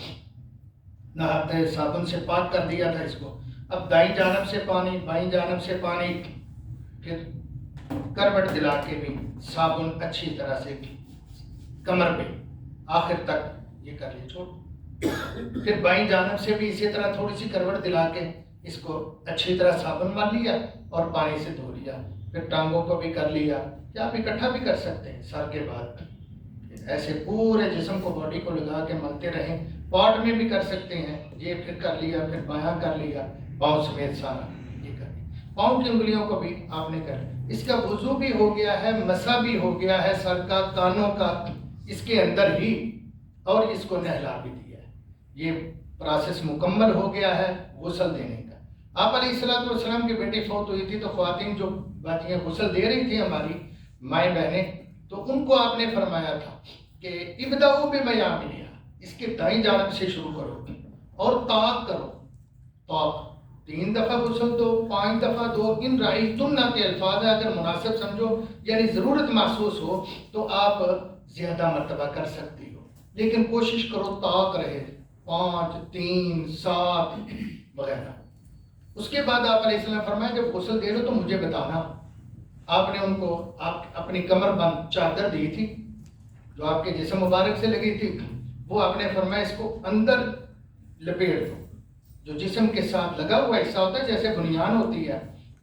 نہاتے صابن سے پاک کر دیا تھا اس کو۔ اب دائیں جانب سے پانی، بائیں جانب سے پانی، پھر کروٹ دلا کے بھی صابن اچھی طرح سے کمر پہ آخر تک یہ کر لیا، چھوڑ۔ پھر بائیں جانب سے بھی اسی طرح تھوڑی سی کروٹ دلا کے اس کو اچھی طرح صابن مار لیا اور پانی سے دھو لیا۔ پھر ٹانگوں کو بھی کر لیا، یا آپ اکٹھا بھی کر سکتے ہیں سر کے بعد، ایسے پورے جسم کو، باڈی کو لگا کے ملتے رہیں۔ پاٹ میں بھی کر سکتے ہیں، یہ پھر کر لیا، پھر بایاں کر لیا، پاؤں سمیت سارا یہ کر لیا۔ پاؤں کی انگلیوں کو بھی آپ نے کر لیا۔ اس کا وضو بھی ہو گیا ہے، مسح بھی ہو گیا ہے سر کا، کانوں کا، اس کے اندر ہی، اور اس کو نہلا بھی دیا ہے۔ یہ پروسیس مکمل ہو گیا ہے غسل دینے کا۔ آپ علیہ السلام کی بیٹی فوت ہوئی تھی تو خواتین جو باجیاں غسل دے رہی تھیں، ہماری مائیں بہنیں، تو ان کو آپ نے فرمایا تھا کہ ابداؤ بمیامنہا، اس کے دائیں جانب سے شروع کرو اور طاق کرو، طاق 3 دفعہ غسل دو، 5 دفعہ دو، ان رأیتن کے الفاظ ہے، اگر مناسب سمجھو یعنی ضرورت محسوس ہو تو آپ زیادہ مرتبہ کر سکتی ہو، لیکن کوشش کرو طاق رہے، 5، 3، 7 وغیرہ۔ اس کے بعد آپ علیہ السلام فرمایا جب غسل دے لو تو مجھے بتانا۔ آپ نے ان کو اپنی کمر بند چادر دی تھی جو آپ کے جسم مبارک سے لگی تھی، وہ آپ نے فرمایا اس کو اندر لپیٹ دو، جو جسم کے ساتھ لگا ہوا حصہ ہوتا ہے جیسے بنیان ہوتی ہے،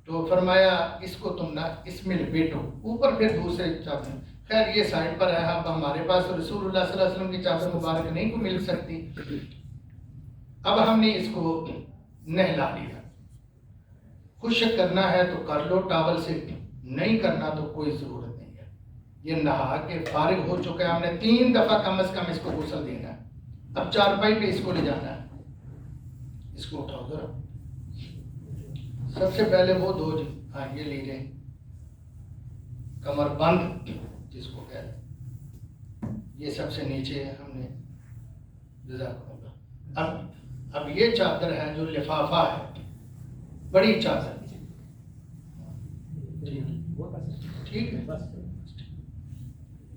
تو فرمایا اس کو تم نہ اس میں لپیٹو، اوپر پھر دوسرے چادر۔ خیر یہ سائڈ پر ہے، اب ہمارے پاس رسول اللہ صلی اللہ علیہ وسلم کی چادر مبارک نہیں کو مل سکتی۔ اب ہم نے اس کو نہلا لیا، خشک کرنا ہے تو کر لو ٹاول سے، نہیں کرنا تو کوئی ضرورت نہیں ہے۔ یہ نہا کے فارغ ہو چکا ہے، ہم نے 3 دفعہ کم از کم اس کو غسل دینا ہے۔ اب چارپائی پہ اس کو لے جانا ہے، اس کو اٹھاؤ ذرا، سب سے پہلے وہ دو ہاں یہ لیجیے، کمر بند جس کو کہتے ہیں، یہ سب سے نیچے ہم نے جزاکم اللہ۔ اب یہ چادر ہے جو لفافہ ہے، بڑی چادر، ٹھیک ہے،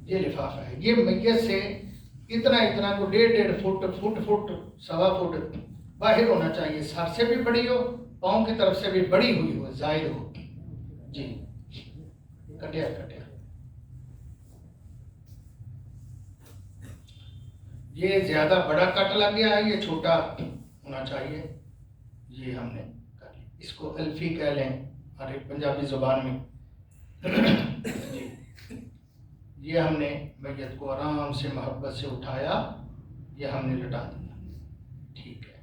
یہ لفافہ ہے، یہ میت سے اتنا کو 1.5 فٹ، 1.25 فٹ باہر ہونا چاہیے، سر سے بھی بڑی ہو، پاؤں کی طرف سے بھی بڑی ہوئی ہو، زائد ہو جی۔ کٹیا یہ زیادہ بڑا کٹ لگ گیا ہے، یہ چھوٹا ہونا چاہیے، یہ ہم نے کر لیا۔ اس کو الفی کہہ لیں اور ایک پنجابی زبان میں جی۔ یہ ہم نے میت کو آرام سے محبت سے اٹھایا، یہ ہم نے لٹا دیا، ٹھیک ہے۔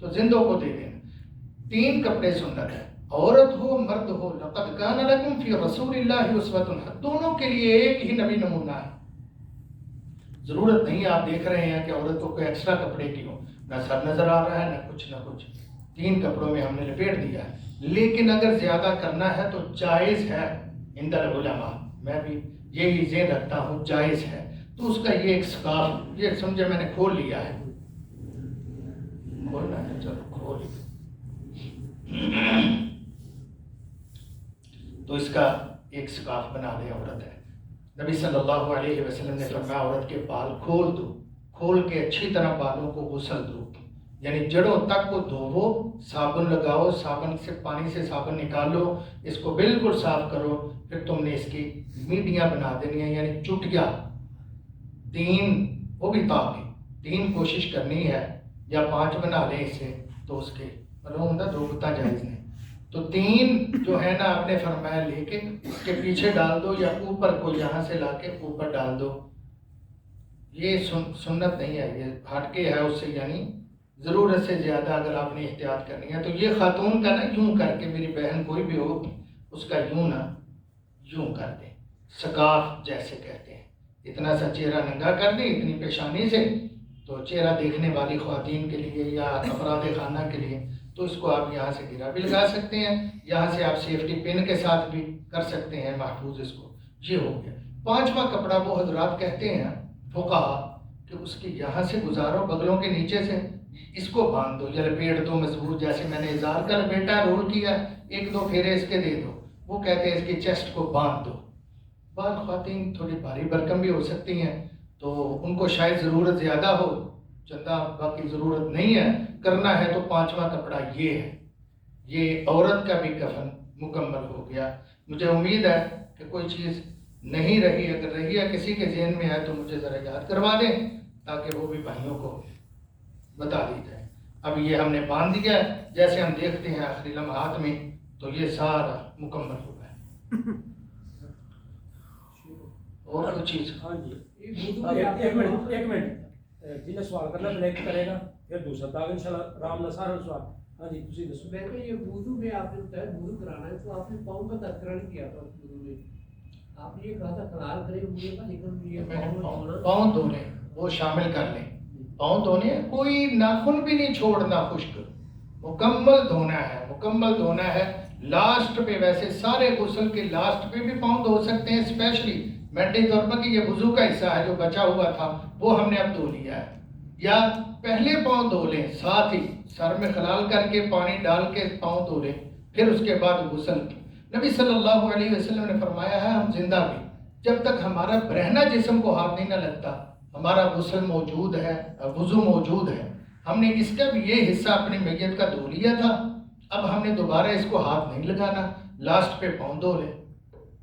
تو زندوں کو دے دینا. 3 کپڑے سنت ہے، عورت ہو مرد ہو. لقد کان لکم فی رسول اللہ اسوۃ حسنہ، دونوں کے لیے ایک ہی نبی نمونہ ہے. ضرورت نہیں ہے آپ دیکھ رہے ہیں کہ عورتوں کو ایکسٹرا کپڑے کی ہو، نہ سر نظر آ رہا ہے نہ کچھ 3 کپڑوں میں ہم نے لپیٹ دیا ہے. لیکن اگر زیادہ کرنا ہے تو جائز ہے عند العلماء، میں بھی یہی ذہن رکھتا ہوں جائز ہے. تو اس کا یہ ایک سکارف، یہ سمجھے میں نے کھول لیا ہے، کھولنا ہے، چلو کھول. تو اس کا ایک سکارف بنا دے عورت ہے. نبی صلی اللہ علیہ وسلم نے فرمایا عورت کے بال کھول دو، کھول کے اچھی طرح بالوں کو غسل دو، یعنی جڑوں تک کو دھوو، صابن لگاؤ، صابن سے پانی سے صابن نکالو، اس کو بالکل صاف کرو. پھر تم نے اس کی میڈیاں بنا دینی ہے، یعنی چٹیا 3، وہ بھی تاکہ 3 کوشش کرنی ہے، یا 5 بنا لیں اسے تو اس کے معلوم ہے 2 بتا جائز نہیں. تو 3 جو ہے نا آپ نے فرمایا لے کے اس کے پیچھے ڈال دو، یا اوپر کو یہاں سے لا کے اوپر ڈال دو. یہ سنت نہیں ہے، یہ ہٹ کے ہے اس سے، یعنی ضرورت سے زیادہ اگر آپ نے احتیاط کرنی ہے. تو یہ خاتون کا نا یوں کر کے، میری بہن کوئی بھی ہو اس کا یوں نہ یوں کر دیں، سکارف جیسے کہتے ہیں. اتنا سا چہرہ ننگا کر دیں اتنی پیشانی سے، تو چہرہ دیکھنے والی خواتین کے لیے یا افراد خانہ کے لیے. تو اس کو آپ یہاں سے گرا بھی لگا سکتے ہیں، یہاں سے آپ سیفٹی پن کے ساتھ بھی کر سکتے ہیں محفوظ اس کو. یہ ہو گیا. 5واں کپڑا وہ حضرات کہتے ہیں فقہا کہ اس کی یہاں سے گزارو، بغلوں کے نیچے سے اس کو باندھ دو یا لپیٹ دو مضبوط، جیسے میں نے ازار کا لپیٹا رول کیا، 1-2 پھیرے اس کے دے دو. وہ کہتے ہیں اس کی چیسٹ کو باندھ دو. بعض خواتین تھوڑی بھاری بھرکم بھی ہو سکتی ہیں، تو ان کو شاید ضرورت زیادہ ہو، چندہ باقی ضرورت نہیں ہے کرنا ہے. تو 5واں کپڑا یہ ہے. یہ عورت کا بھی کفن مکمل ہو گیا. مجھے امید ہے کہ کوئی چیز نہیں رہی، اگر رہی ہے کسی کے ذہن میں ہے تو مجھے ذرا یاد کروا دیں تاکہ وہ بھی بھائیوں کو بتا دی جائے. اب یہ ہم نے باندھ دیا جیسے ہم دیکھتے ہیں آخری لمحات میں، تو یہ سارا مکمل ہو گیا. اور کوئی چیز؟ ہاں جی ایک منٹ جنہیں سوال کرنا بلیک کرے گا پھر دوسرا تاکہ انشاءاللہ رام نہ سارا سوال. ہاں جی تسی دسو. میں کہ یہ وضو میں آپ نے بتایا وضو کرانا ہے، تو آپ نے پاؤں کا تذکرہ نہیں کیا تھا وضو میں. آپ نے یہ کہا تھا خلال کرے وضو کا، لیکن یہ پاؤں دھونے وہ شامل کر لیں. پاؤں دھونے کوئی ناخن بھی نہیں چھوڑنا، خشک مکمل دھونا ہے، مکمل دھونا ہے. لاسٹ پہ ویسے سارے غسل کے لاسٹ پہ بھی پاؤں دھو سکتے ہیں، اسپیشلی مینڈی طور پر کہ یہ وضو کا حصہ ہے جو بچا ہوا تھا وہ ہم نے اب دھو لیا ہے. یا پہلے پاؤں دھو لیں، ساتھ ہی سر میں خلال کر کے پانی ڈال کے پاؤں دھو لیں، پھر اس کے بعد غسل. نبی صلی اللہ علیہ وسلم نے فرمایا ہے ہم زندہ بھی جب تک ہمارا برہنہ جسم کو ہاتھ نہیں نہ لگتا ہمارا غسل موجود ہے، وضو موجود ہے. ہم نے اس کا بھی یہ حصہ اپنی میت کا دھو لیا تھا، اب ہم نے دوبارہ اس کو ہاتھ نہیں لگانا، لاسٹ پہ پاؤں دھو لیں.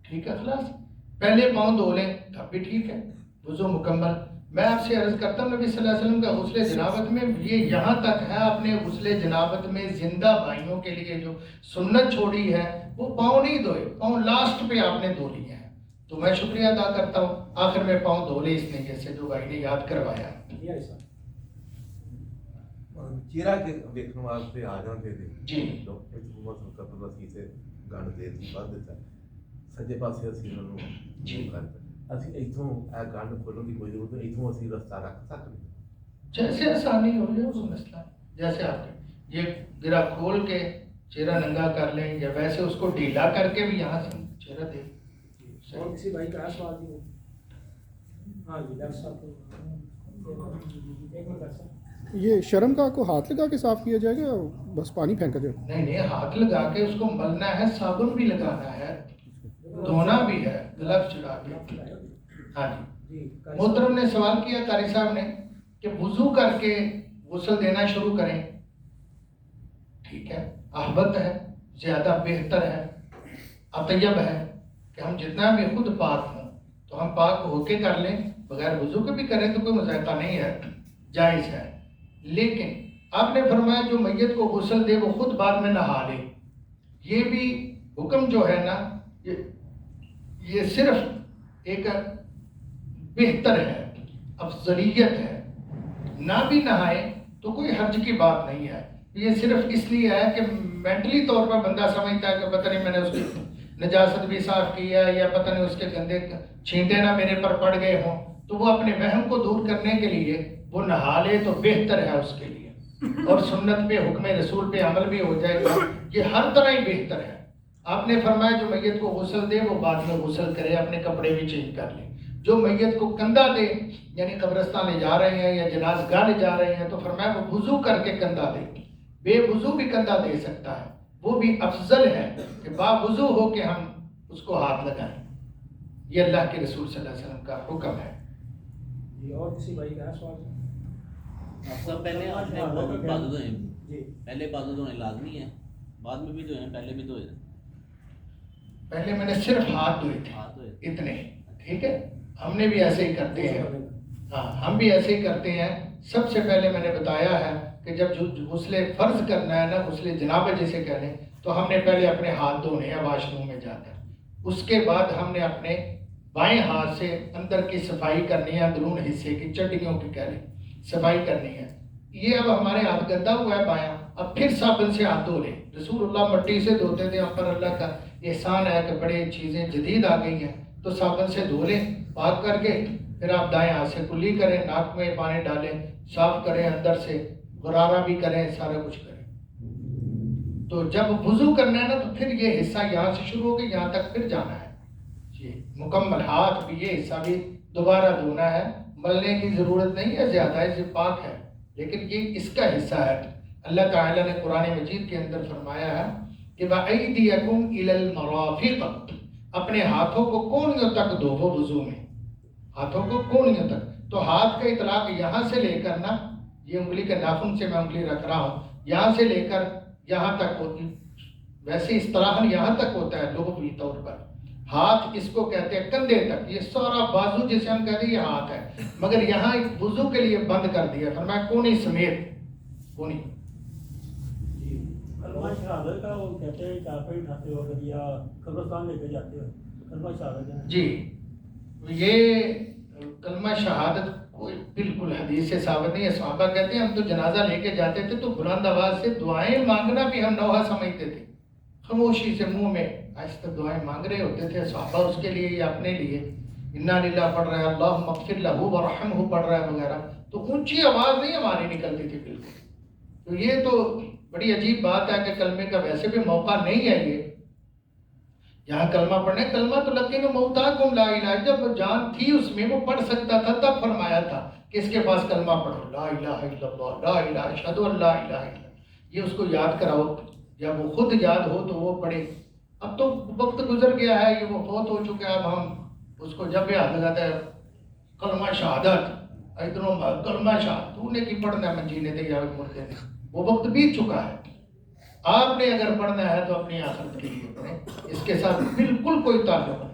ٹھیک ہے، خلاص پہلے پاؤں دھو لیں تب بھی ٹھیک ہے، وضو مکمل. میں آپ سے عرض کرتا ہوں نبی صلی اللہ علیہ وسلم کا غسل جنابت میں یہ یہاں تک ہے، اپنے غسل جنابت میں زندہ بھائیوں کے لیے جو سنت چھوڑی ہے وہ پاؤں نہیں دھوئے، پاؤں لاسٹ پہ آپ نے دھو لیے ہیں. تو میں شکریہ ادا کرتا ہوں آخر میں پاؤں دھو لے اس نیت سے جو بھائی نے یاد کروایا. چہرہ کے دیکھنے واسطے آ جاتے تھے جی ڈاکٹر محمد قبل وسی سے گنڈ دے دی بعد ਦਿੱਤਾ ਸੱਜੇ ਪਾਸੇ ਅਸੀਂ ਉਹਨਾਂ ਨੂੰ ਜੀ ਅਸੀਂ ਇੱਥੋਂ ਇਹ ਗੰਢ ਖੋਲ੍ਹਣ ਦੀ ਕੋਈ ਜ਼ਰੂਰਤ ਨਹੀਂ, ਇੱਥੋਂ ਅਸੀਂ ਰਸਤਾ ਰੱਖ ਸਕਦੇ ਹਾਂ. جیسے آسانی ہو جائے اس مسئلہ جیسے آپ نے یہ گرا کھول کے چہرہ ننگا کر لیں یا ویسے اس کو ڈھیلا کر کے بھی یہاں سے چہرہ دے. اور کسی بھائی کا سوال نہیں؟ ہاں جی ڈاکٹر صاحب ایک منٹ سر. یہ شرم کا کو ہاتھ لگا کے صاف کیا جائے گا بس پانی پھینکا جائے گا؟ نہیں نہیں، ہاتھ لگا کے اس کو ملنا ہے، صابن بھی لگانا ہے، دھونا بھی ہے، گلف چڑھا کے. ہاں جی محترم نے سوال کیا قاری صاحب نے کہ وضو کر کے غسل دینا شروع کریں. ٹھیک ہے، احبت ہے، زیادہ بہتر ہے، اطیب ہے کہ ہم جتنا بھی خود پاک ہوں تو ہم پاک ہو کے کر لیں، بغیر وضو کے بھی کریں تو کوئی مذائقہ نہیں ہے، جائز ہے. لیکن آپ نے فرمایا جو میت کو غسل دے وہ خود بعد میں نہا لے. یہ بھی حکم جو ہے نا یہ صرف ایک بہتر ہے، افضلیت ہے. نہ بھی نہائے تو کوئی حرج کی بات نہیں ہے، یہ صرف اس لیے ہے کہ مینٹلی طور پر بندہ سمجھتا ہے کہ پتہ نہیں میں نے اس کی نجاست بھی صاف کی ہے یا پتہ نہیں اس کے گندے چھینٹے نہ میرے پر پڑ گئے ہوں، تو وہ اپنے وہم کو دور کرنے کے لیے وہ نہا لے تو بہتر ہے اس کے لیے، اور سنت پہ حکم رسول پہ عمل بھی ہو جائے گا، یہ ہر طرح ہی بہتر ہے۔ آپ نے فرمایا جو میت کو غسل دے وہ بعد میں غسل کرے، اپنے کپڑے بھی چینج کر لے۔ جو میت کو کندھا دے، یعنی قبرستان لے جا رہے ہیں یا جناز گاہ لے جا رہے ہیں، تو فرمایا وہ وضو کر کے کندھا دے، بے وضو بھی کندھا دے سکتا ہے، وہ بھی افضل ہے کہ با وضو ہو کے ہم اس کو ہاتھ لگائیں۔ یہ اللہ کے رسول صلی اللہ علیہ وسلم کا حکم ہے۔ جی اور کسی بھائی کا ہے سوال؟ سب پہلے آپ نے بازو دھوئے، جی پہلے بازو دھونے لازمی ہے، بعد میں بھی دھوئے، پہلے بھی دھوئے؟ پہلے میں نے صرف ہاتھ دھوئے تھے، ہاتھ دھوئے۔ اتنے، ٹھیک ہے، ہم نے بھی ایسے ہی کرتے ہیں، ہاں ہم بھی ایسے ہی کرتے ہیں۔ سب سے پہلے میں نے بتایا ہے کہ جب غسل فرض کرنا ہے نا، غسل جنابہ جسے کہہ لیں، تو ہم نے پہلے اپنے ہاتھ دھونے ہیں واش روم میں جا کر، اس کے بعد ہم نے اپنے بائیں ہاتھ سے اندر کی صفائی کرنی ہے، اندرون حصے کی چڈیوں کی کہہ لیں صفائی کرنی ہے۔ یہ اب ہمارے ہاتھ گندا ہوا ہے بایاں، اب پھر صابن سے ہاتھ دھو لیں۔ رسول اللہ مٹی سے دھوتے تھے، ہم پر اللہ کا احسان ہے کہ بڑے چیزیں جدید آ گئی ہیں، تو صابن سے دھو لیں پاک کر کے، پھر آپ دائیں ہاتھ سے کلی کریں، ناک میں پانی ڈالیں، صاف کریں، اندر سے غرارہ بھی کریں، سارا کچھ کریں۔ تو جب وضو کرنا ہے نا تو پھر یہ حصہ یہاں سے شروع ہوگی، یہاں تک پھر جانا ہے جی، مکمل ہاتھ بھی، یہ حصہ بھی دوبارہ دھونا ہے، ملنے کی ضرورت نہیں ہے زیادہ، یہ پاک ہے، لیکن یہ اس کا حصہ ہے۔ اللہ تعالیٰ نے قرآن مجید کے اندر فرمایا ہے کہ وَأَيْدِيَكُمْ إِلَى الْمَرَافِقِ، اپنے ہاتھوں کو کونیوں تک دھوو وضو میں، ہاتھوں کو کونیوں تک۔ تو ہاتھ کا اطلاق یہاں سے لے کر نا، یہ انگلی کے ناخن سے میں انگلی رکھ رہا ہوں، یہاں سے لے کر یہاں تک ہوتی، ویسے اصطلاحاً یہاں تک ہوتا ہے لغوی طور پر، ہاتھ اس کو کہتے ہیں کندھے تک، یہ سارا بازو جسے ہم کہتے ہیں یہ ہاتھ ہے، مگر یہاں وضو کے لیے بند کر دیا، فرمایا کونی سمیت، کونی۔ کلمہ شہادت کا وہ کہتے ہیں چارپائی اٹھاتے وقت یا قبرستان لے کے جاتے ہو، کلمہ شہادت ہے جی، یہ کلمہ شہادت کوئی بالکل حدیث سے ثابت نہیں ہے۔ صحابہ کہتے ہیں ہم تو جنازہ لے کے جاتے تھے تو بلند آواز سے دعائیں مانگنا بھی ہم نوحہ سمجھتے تھے، خاموشی سے منہ میں آہستہ دعائیں مانگ رہے ہوتے تھے صحابہ اس کے لیے یا اپنے لیے، انا للہ پڑھ رہا ہے، اللہم اغفر لہ ورحمہ پڑھ رہا ہے وغیرہ، تو اونچی آواز نہیں ہماری نکلتی تھی بالکل۔ تو یہ تو بڑی عجیب بات ہے کہ کلمے کا ویسے بھی موقع نہیں ہے، یہ یہاں کلمہ پڑھنے، کلمہ تو لکن موتاکم لا الہ، جب جان تھی اس میں وہ پڑھ سکتا تھا تب فرمایا تھا کہ اس کے پاس کلمہ پڑھو، لا الہ الا اللہ، لا الہ اشہد ان لا الہ الا اللہ، یہ اس کو یاد کراؤ، یا وہ خود یاد ہو تو وہ پڑھے۔ اب تو وقت گزر گیا ہے، یہ وہ فوت ہو چکا ہے، اب ہم اس کو جب بھی ہاتھ لگاتے ہیں کلمہ شہادت، ادھروں کلمہ شہادت، تو نے کی پڑھنا ہے منجینے تھے یا مردے تھے، وہ وقت بیت چکا ہے۔ آپ نے اگر پڑھنا ہے تو اپنی آخرت کے لیے پڑھیں، اس کے ساتھ بالکل کوئی تعلق نہیں۔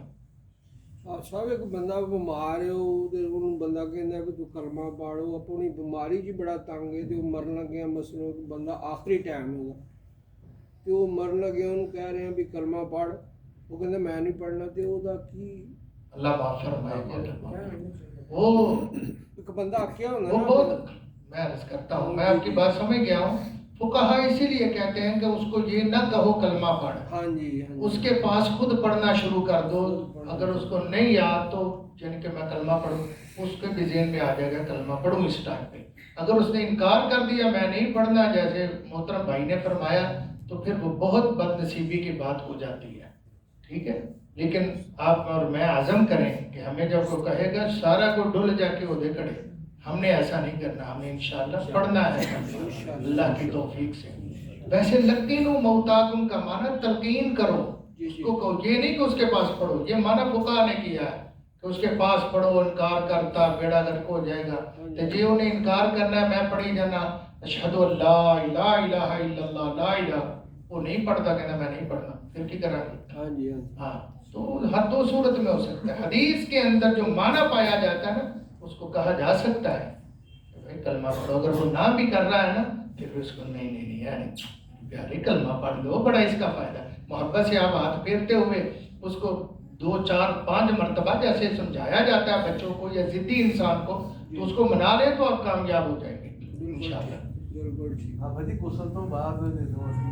صاحب ایک بندہ بیمار ہے، وہ بندہ کہنا کہ تو کلمہ پڑھو، اپنی بیماری جی بڑا تنگ ہے، تو مرن لگیا، مثلا بندہ آخری ٹائم ہوگا کہ وہ مرن لگے، انہوں کہہ رہے ہیں بھی کلمہ پڑھ، وہ کہنا میں نہیں پڑھنا، تو وہ کی اللہ معاف فرمائے۔ وہ ایک بندہ آکیا ہونا وہ نا، بہت، میں عرض کرتا ہوں، میں آپ کی بات سمجھ گیا ہوں، فقہا اسی لیے کہتے ہیں کہ اس کو یہ نہ کہو کلمہ پڑھ، ہاں جی، اس کے پاس خود پڑھنا شروع کر دو، اگر اس کو نہیں یاد تو یعنی کہ میں کلمہ پڑھوں، اس کے بھی ذہن میں آ جائے گا کلمہ پڑھوں اس ٹائم پہ۔ اگر اس نے انکار کر دیا میں نہیں پڑھنا، جیسے محترم بھائی نے فرمایا، تو پھر وہ بہت بد نصیبی کی بات ہو جاتی ہے، ٹھیک ہے۔ لیکن آپ اور میں عزم کریں کہ ہمیں جب وہ کہے گا سارا کو ڈل جا کے ادھے کڑے، ہم نے ایسا نہیں کرنا، ہم نے انشاءاللہ پڑھنا ہے اللہ کی توفیق سے۔ ویسے لقینوا موتاکم کا معنی تلقین کرو، اس کو کہو، یہ نہیں کہ اس کے پاس پڑھو، یہ معنی فقہا نے کیا ہے کہ اس کے پاس پڑھو، انکار کرتا بیڑا گرک ہو جائے گا، تو جی انہیں انکار کرنا ہے میں پڑھی جانا اشہد ان لا الہ الا اللہ لا الہ، وہ نہیں پڑھتا، کہنا میں نہیں پڑھنا، پھر کی کرا گے؟ ہاں جی، ہاں، تو ہر دو صورت میں ہو سکتا ہے۔ حدیث کے اندر جو معنی پایا جاتا ہے نا اس کو کہا جا سکتا ہے کہ بھائی کلمہ پڑھو، اگر وہ نہ بھی کر رہا ہے نا پھر اس کو نہیں یعنی پیارے کلمہ پڑھ لو، بڑا اس کا فائدہ ہے، محبت سے آپ ہاتھ پھیرتے ہوئے اس کو 2 4 5 مرتبہ جیسے سمجھایا جاتا ہے بچوں کو یا ضدی انسان کو، تو اس کو منا لیں تو آپ کامیاب ہو جائیں گے انشاءاللہ۔ ਬਿਲਕੁਲ ਠੀਕ। ਹਾਂ ਭਾਜੀ ਗੁਸਲ ਤੋਂ ਬਾਅਦ ਜਦੋਂ ਅਸੀਂ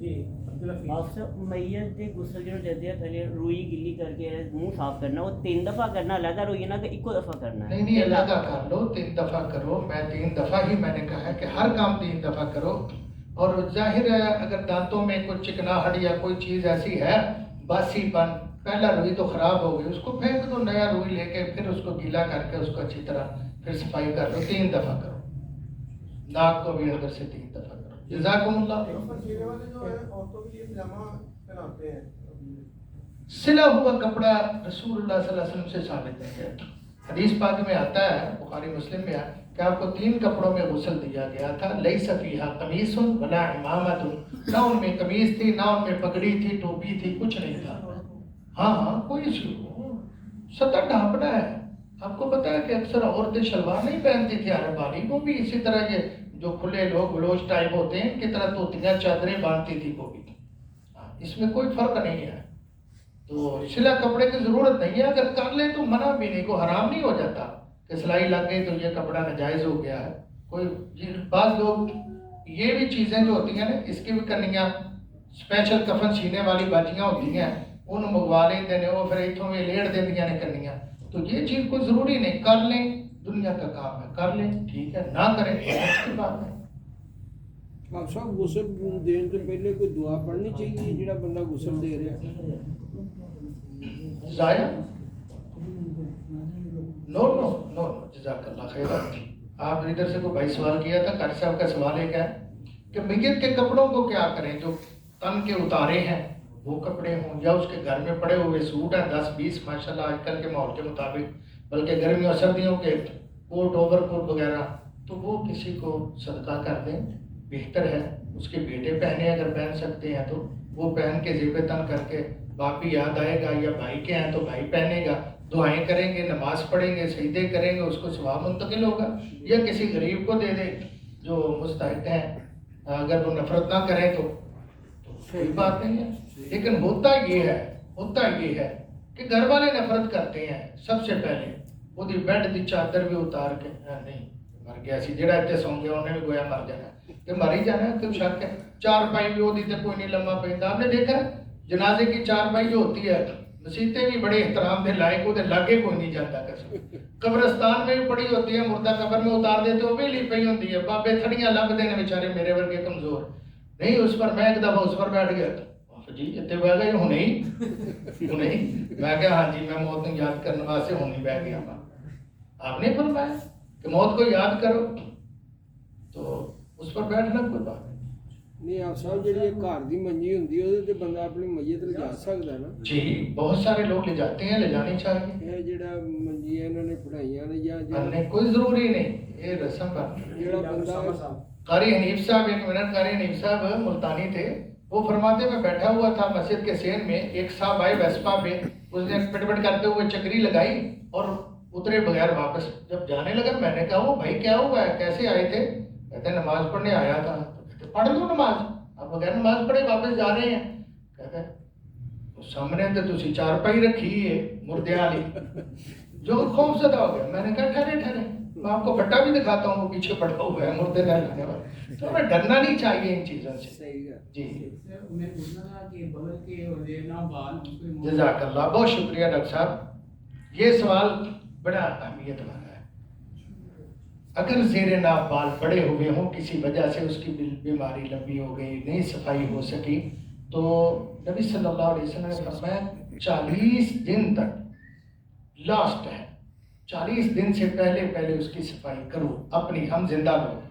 جی عبد الحفیظ آپ میت کے غسل جو دیتے ہیں پہلے روئی گلی کر کے منہ صاف کرنا وہ 3 دفعہ کرنا علیحدہ روئی ہے نا کہ ایک دفعہ کرنا ہے؟ نہیں نہیں علیحدہ کر لو، 3 دفعہ کرو، میں 3 دفعہ ہی میں نے کہا ہے کہ ہر کام 3 دفعہ کرو۔ اور ظاہر ہے اگر دانتوں میں کوئی چکناہٹ یا کوئی چیز ایسی ہے باسی پن، پہلا روئی تو خراب ہو گئی، اس کو پھینک دو، نیا روئی لے کے پھر اس کو گیلا کر کے اس کو اچھی طرح پھر صفائی کر لو، 3 دفعہ کرو، ناک کو بھی اندر سے 3 دفعہ کرو۔ جزاکم اللہ۔ سلا ہوا کپڑا رسول اللہ صلی اللہ علیہ وسلم سے ثابت ہے، حدیث پاک میں آتا ہے، بخاری مسلم میں ہے کہ آپ کو 3 کپڑوں میں غسل دیا گیا تھا، لیس فیہا قمیص ولا عمامۃ، نہ ان میں قمیص تھی، نہ ان میں پگڑی تھی، ٹوپی تھی، کچھ نہیں تھا۔ ہاں ہاں کوئی سطح ڈھانپنا ہے۔ آپ کو پتا ہے کہ اکثر عورتیں شلوار نہیں پہنتی تھی عرب والی، وہ بھی اسی طرح یہ جو کھلے لوگ بلوچ ٹائپ ہوتے ہیں ان کی طرح توتیاں چادریں باندھتی تھی وہ بھی، اس میں کوئی فرق نہیں ہے۔ تو سلا کپڑے کی ضرورت نہیں ہے، اگر کر لیں تو منع بھی نہیں، کوئی حرام نہیں ہو جاتا کہ سلائی لگ گئی تو یہ کپڑا ناجائز ہو گیا ہے۔ کوئی بعض لوگ یہ بھی چیزیں جو ہوتی ہیں نا اس کی بھی کنیاں اسپیشل کفن سینے والی باجیاں ہوتی ہیں، ان منگوا لیتے ہیں، وہ پھر اتوں میں لیڑ دیا نے کنیاں، تو یہ چیز کوئی ضروری نہیں، کر لیں دنیا کا کام ہے، کر لیں ٹھیک ہے، نہ کریں کی بات ہے۔ آپ صاحب غسل دین سے پہلے کوئی دعا پڑھنی چاہیے جڑا بندہ غسل دے رہا ہے؟ ضائع نو نو نو جزاک اللہ خیر۔ آپ نے ادھر سے کوئی بھائی سوال کیا تھا، قاری صاحب کا سوال ہے کیا کہ میت کے کپڑوں کو کیا کریں، جو تن کے اتارے ہیں وہ کپڑے ہوں یا اس کے گھر میں پڑے ہوئے سوٹ ہیں 10-20 ماشاءاللہ آج کل کے ماحول کے مطابق، بلکہ گرمیوں سردیوں کے کوٹ اوور کوٹ وغیرہ، تو وہ کسی کو صدقہ کر دیں، بہتر ہے۔ اس کے بیٹے پہنے اگر پہن سکتے ہیں تو وہ پہن کے زیب تن کر کے باپ بھی یاد آئے گا، یا بھائی کے ہیں تو بھائی پہنے گا، دعائیں کریں گے، نماز پڑھیں گے، سجدے کریں گے، اس کو ثواب منتقل ہوگا، یا کسی غریب کو دے دیں جو مستحق ہیں، اگر وہ نفرت نہ کریں تو کوئی بات نہیں ہے۔ لیکن ہوتا یہ ہے کہ گھر والے نفرت کرتے ہیں سب سے پہلے، وہ دی بیڈ دی چادر بھی اتار کے نہیں مر گیا سی جڑا اتنے سو گیا انہیں بھی گویا مر جانا کہ مر ہی جانا ہے، کوئی شک ہے۔ چارپائی بھی ہوتی تو کوئی نہیں لمبا پہنتا، آپ نے دیکھا جنازے کی چارپائی جو ہوتی ہے مسیتیں بھی بڑے احترام دے لائق ہوتے، لاگے کوئی نہیں جاتا قسم۔ قبرستان میں بھی پڑی ہوتی ہے، مردہ قبر میں اتار دیتے وہ بھی لی پئی ہوتی ہے، بابے تھڑیاں لب دینے بیچارے میرے ورگے کمزور نہیں، اس پر میں ایک دفعہ اس پر بیٹھ گیا جی اتنے بہ گئے ہوں نہیں میں کہا ہاں جی میں موت کو یاد کرنے واسطے ہوں نہیں بہ گیا، آپ نے فرمایا کہ موت کو یاد کرو تو اس پر بیٹھنا کوئی بات نہیں۔ آپ صاحب جی گھر کی منجی ہوتی ہے بندہ اپنی میت لے جا سکتا ہے نا؟ جی بہت سارے لوگ لے جاتے ہیں، لے جانی چاہیے۔ یہ جڑا منجی انہوں نے پڑھائیاں نے یا کوئی ضروری نہیں، یہ رسم پر جڑا بندہ قاری حنیف صاحب، ایک منٹ، قاری حنیف صاحب ملتانی تھے، وہ فرماتے میں بیٹھا ہوا تھا مسجد کے سین میں، ایک صاحب آئے ویسپا پہ، اس نے پٹ پٹ کرتے ہوئے چکری لگائی اور اترے بغیر واپس، جب جانے لگا میں نے کہا وہ بھائی کیا ہوا ہے، کیسے آئے تھے؟ کہتے ہیں نماز پڑھنے آیا تھا۔ کہتے پڑھ لو نماز، آپ بغیر نماز پڑھے واپس جا رہے ہیں؟ کہتے سامنے تو تسی چارپائی رکھی ہے مردے والی، جو خوف زدہ ہو گیا۔ میں نے کہا ٹھہرے میں آپ کو بٹا بھی دکھاتا ہوں، وہ پیچھے پڑا ہوا ہے مردے لانے والا، تو ہمیں ڈرنا نہیں چاہیے ان چیزوں سے۔ صحیح ہے جی میں پوچھنا تھا کہ بغل کے اور دینا بال، جزاک اللہ، بہت شکریہ ڈاکٹر صاحب، یہ سوال بڑا اہمیت والا ہے۔ اگر زیر ناف بال بڑے ہوئے ہوں کسی وجہ سے، اس کی بیماری لمبی ہو گئی، نہیں صفائی ہو سکی، تو نبی صلی اللہ علیہ وسلم نے فرمایا 40 دن تک لاسٹ ہے، 40 دن سے پہلے اس کی صفائی کرو اپنی، ہم زندہ لوگ۔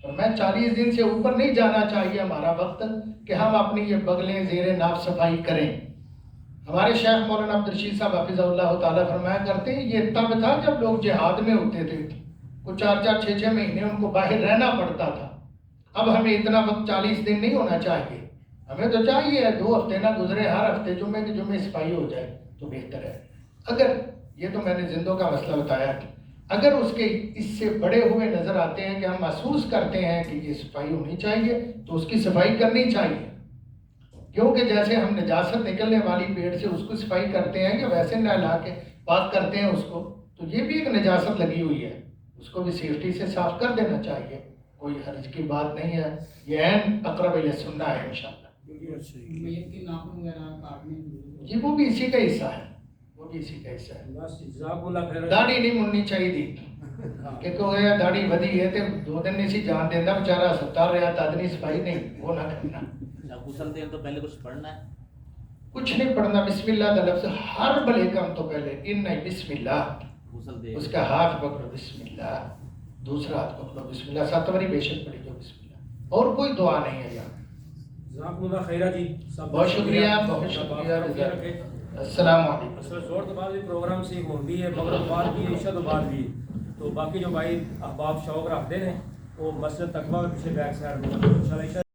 فرمایا 40 دن سے اوپر نہیں جانا چاہیے ہمارا وقت کہ ہم اپنی یہ بغلیں زیر ناف صفائی کریں۔ ہمارے شیخ مولانا عبدالرشید صاحب حفظہ اللہ تعالیٰ فرمایا کرتے ہیں یہ تب تھا جب لوگ جہاد میں ہوتے تھے، کو 4-4 6-6 مہینے ان کو باہر رہنا پڑتا تھا۔ اب ہمیں اتنا وقت 40 دن نہیں ہونا چاہیے، ہمیں تو چاہیے 2 ہفتے نہ گزرے، ہر ہفتے جمعے کے جمعے صفائی ہو جائے تو بہتر ہے۔ اگر یہ تو میں نے زندوں کا مسئلہ بتایا، اگر اس کے اس سے بڑے ہوئے نظر آتے ہیں کہ ہم محسوس کرتے ہیں کہ یہ صفائی ہونی چاہیے تو اس کی صفائی کرنی چاہیے، کیونکہ جیسے ہم نجاست نکلنے والی پیٹ سے اس کو صفائی کرتے ہیں کہ ویسے نہلا کے پاک کرتے ہیں اس کو، تو یہ بھی ایک نجاست لگی ہوئی ہے، اس کو بھی سیفٹی سے صاف کر دینا چاہیے، کوئی حرج کی بات نہیں ہے، یہ عین اقرب الی سنہ ہے انشاءاللہ۔ جی وہ بھی اسی کا حصہ ہے، وہ بھی اسی کا حصہ ہے۔ بس جزاک اللہ خیر۔ داڑھی نہیں مننی چاہیے تھی کہ کوئی داڑھی ودی ہے تو 2 دن نہیں سی جان دینا بیچارہ 70 رہا تادنی صفائی نہیں، وہ نہ کرنا۔ غسل دیں تو پہلے کچھ پڑھنا ہے؟ کچھ نہیں پڑھنا، بسم اللہ کا لفظ ہر بھلے کام تو پہلے ان بسم اللہ، غسل دے اس کا ہاتھ پکڑو بسم اللہ، دوسرا ہاتھ پکڑو بسم اللہ، 7 باری بے شک پڑھی جو بسم اللہ، اور کوئی دعا نہیں ہے یہاں۔ جزاک اللہ خیرہ جی، بہت شکریہ، بہت شکریہ، السلام علیکم۔ اصل زور تو بعد بھی پروگرام سے بھی ہے، مغرب بعد بھی ہے، عشاء تو بعد بھی ہے، تو باقی جو بھائی احباب شوق رکھتے ہیں وہ مسجد تقویٰ کے پیچھے بیک سائڈ میں انشاءاللہ